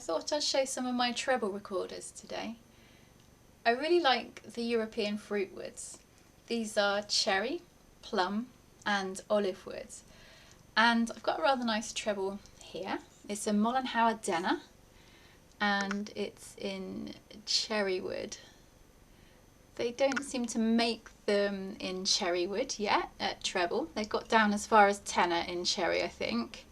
thought I'd show some of my treble recorders today. I really like the European fruit woods. These are cherry, plum and olive woods. And I've got a rather nice treble here. It's a Mollenhauer Denner and it's in cherry wood. They don't seem to make them in cherry wood yet at Treble. They've got down as far as tenor in cherry, I think.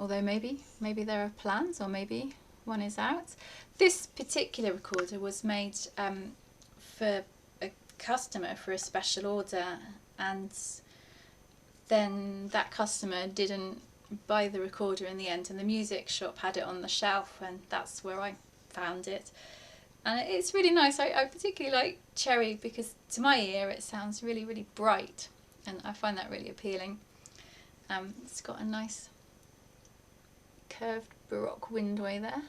Although maybe there are plans, or maybe one is out. This particular recorder was made for a customer for a special order, and then that customer didn't buy the recorder in the end, and the music shop had it on the shelf, and that's where I found it. And it's really nice. I particularly like cherry because to my ear it sounds really, really bright, and I find that really appealing. It's got a nice curved Baroque windway there,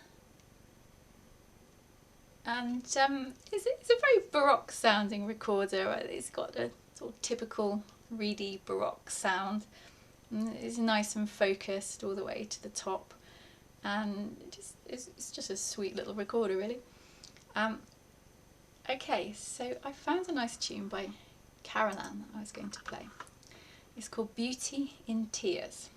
and it's a very Baroque sounding recorder. It's got a sort of typical reedy Baroque sound. It's nice and focused all the way to the top, and it's just a sweet little recorder, really. Okay, so I found a nice tune by Caroline that I was going to play. It's called Beauty in Tears.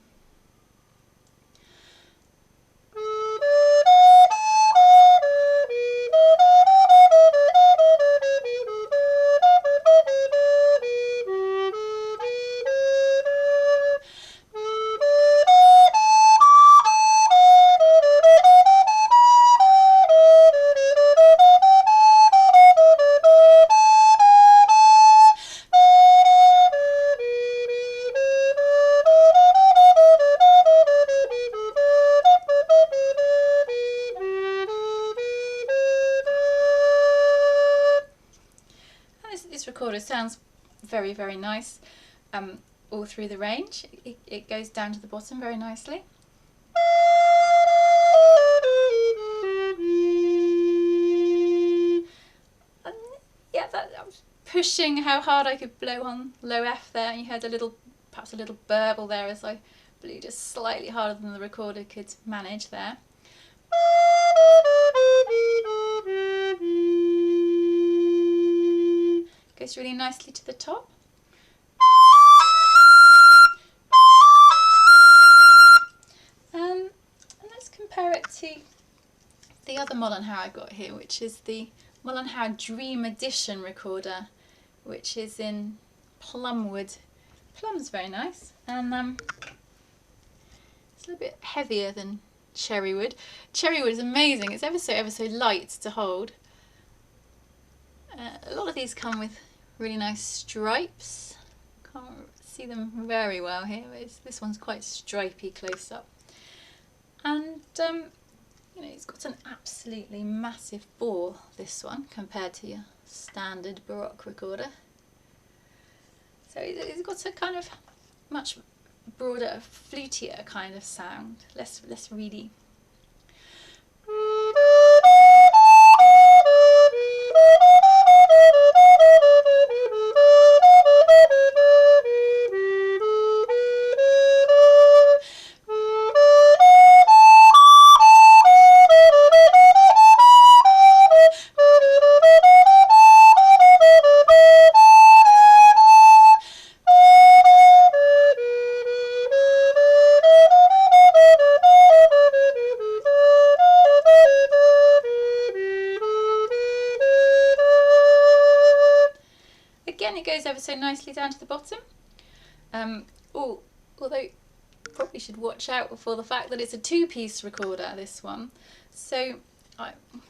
This recorder sounds very, very nice all through the range. It goes down to the bottom very nicely. And yeah, I was pushing how hard I could blow on low F there, and you heard perhaps a little burble there as I blew just slightly harder than the recorder could manage there. Goes really nicely to the top. And let's compare it to the other Mollenhauer I got here, which is the Mollenhauer Dream Edition recorder, which is in plum wood. Plum's very nice, and it's a little bit heavier than cherry wood. Cherry wood is amazing. It's ever so light to hold. A lot of these come with really nice stripes. Can't see them very well here, but this one's quite stripy close up. And you know, it's got an absolutely massive bore, this one, compared to your standard Baroque recorder. So it's got a kind of much broader, flutier kind of sound, less reedy. Again, it goes ever so nicely down to the bottom. Although probably should watch out for the fact that it's a two-piece recorder, this one. So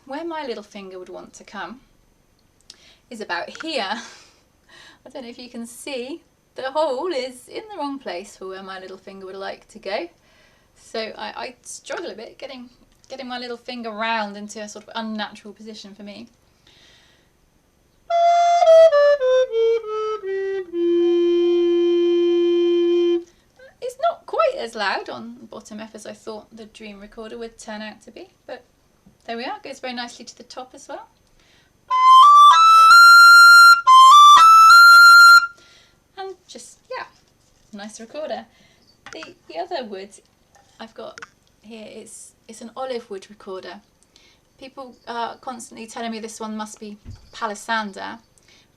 where my little finger would want to come is about here. I don't know if you can see, the hole is in the wrong place for where my little finger would like to go. So I struggle a bit getting my little finger round into a sort of unnatural position for me. It's not quite as loud on bottom F as I thought the Dream recorder would turn out to be, but there we are. It goes very nicely to the top as well. And just, yeah, nice recorder. The other wood I've got here, it's an olive wood recorder. People are constantly telling me this one must be palisander,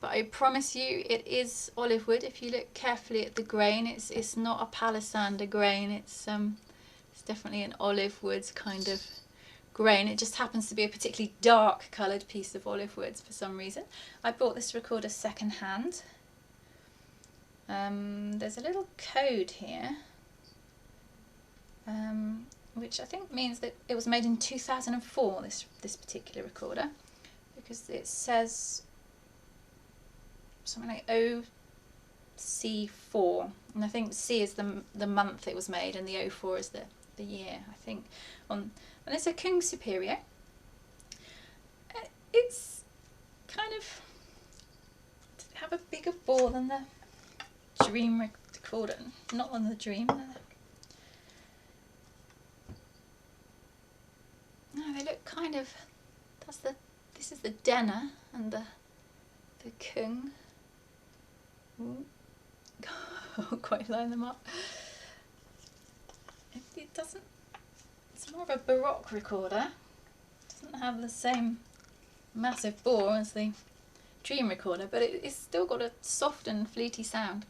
but I promise you it is olive wood. If you look carefully at the grain, it's not a palisander grain. It's definitely an olive wood kind of grain. It just happens to be a particularly dark coloured piece of olive wood for some reason. I bought this recorder second hand. There's a little code here, which I think means that it was made in 2004, this particular recorder, because it says something like OC4, and I think C is the month it was made, and the 04 is the year, I think. And it's a Kung Superio. It's kind of have a bigger bore than the Dream recorder, not on the Dream. No, they look kind of. This is the Denner and the Kung. Can't quite line them up. It doesn't. It's more of a Baroque recorder. It doesn't have the same massive bore as the Dream recorder, but it's still got a soft and fleety sound.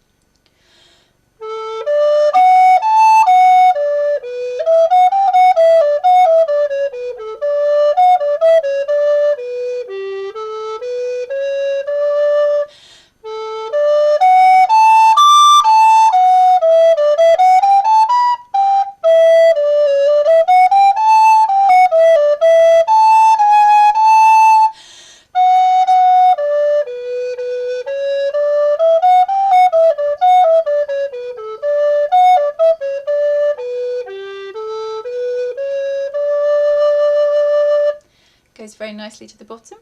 Goes very nicely to the bottom.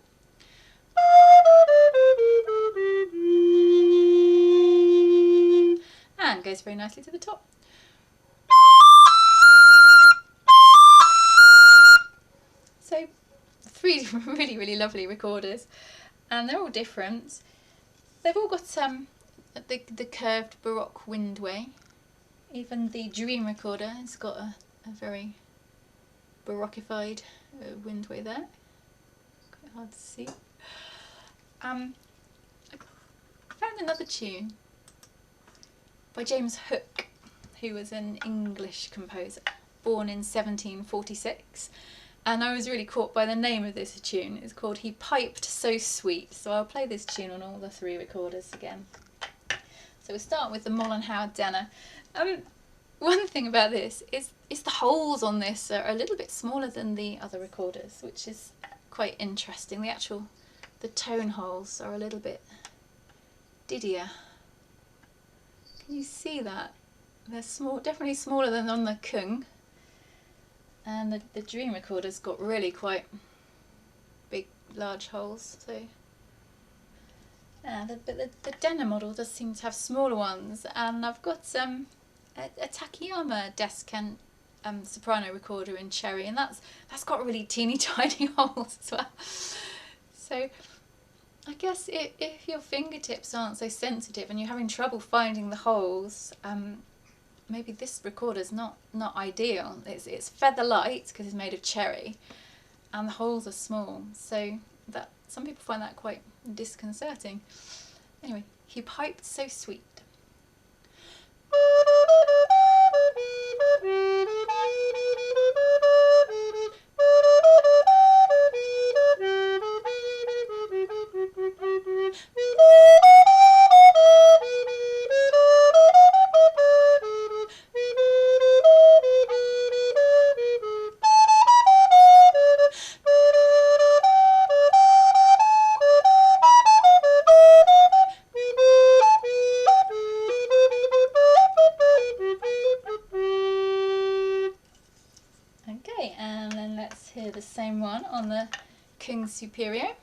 And goes very nicely to the top. So 3 really, really lovely recorders, and they're all different. They've all got the curved Baroque windway. Even the Dream recorder has got a very Baroqueified windway there. Quite hard to see. I found another tune by James Hook, who was an English composer born in 1746, and I was really caught by the name of this tune. It's called He Piped So Sweet, so I'll play this tune on all the 3 recorders again. So we'll start with the Mollenhauer Denner. One thing about this is the holes on this are a little bit smaller than the other recorders, which is quite interesting. The tone holes are a little bit diddier. Can you see that? They're small, definitely smaller than on the Kung. And the Dream recorder's got really quite big, large holes. So, but the Denner model does seem to have smaller ones, and I've got a Takayama Descant soprano recorder in cherry, and that's got really teeny tiny holes as well. So I guess if your fingertips aren't so sensitive and you're having trouble finding the holes, maybe this recorder's not ideal. It's feather light because it's made of cherry, and the holes are small, so that some people find that quite disconcerting. Anyway, He Piped So Sweet. Okay, and then let's hear the same one on the Kung Superio.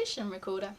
Edition recorder.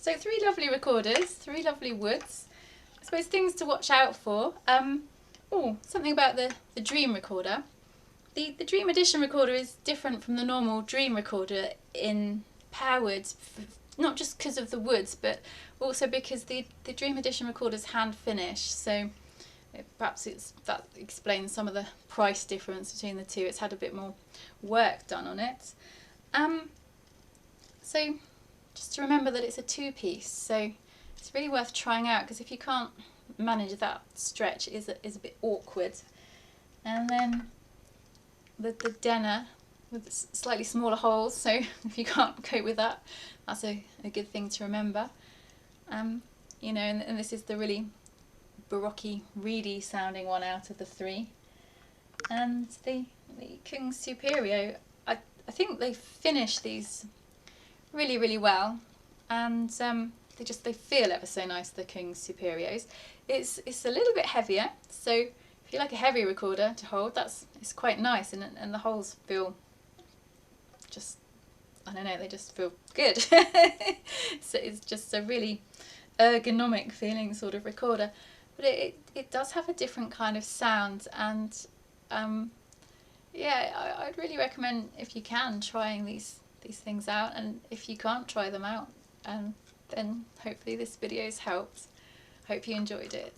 So 3 lovely recorders, 3 lovely woods. I suppose things to watch out for. Something about the Dream recorder. The Dream Edition recorder is different from the normal Dream recorder in pear woods, not just because of the woods, but also because the Dream Edition recorder is hand finished. So perhaps that explains some of the price difference between the two. It's had a bit more work done on it. So just to remember that it's a 2-piece, so it's really worth trying out, because if you can't manage that stretch, it is a bit awkward. And then the Denner with slightly smaller holes, so if you can't cope with that, that's a good thing to remember. You know, and this is the really baroque, reedy sounding one out of the 3. And the Kung Superio, I think they finished these really, really well, and they feel ever so nice, the Kung Superios. It's a little bit heavier, so if you like a heavy recorder to hold, it's quite nice, and the holes feel just, I don't know, they just feel good. So it's just a really ergonomic feeling sort of recorder, but it does have a different kind of sound, and yeah, I'd really recommend, if you can, trying these things out, and if you can't try them out, then hopefully this video's helped. Hope you enjoyed it.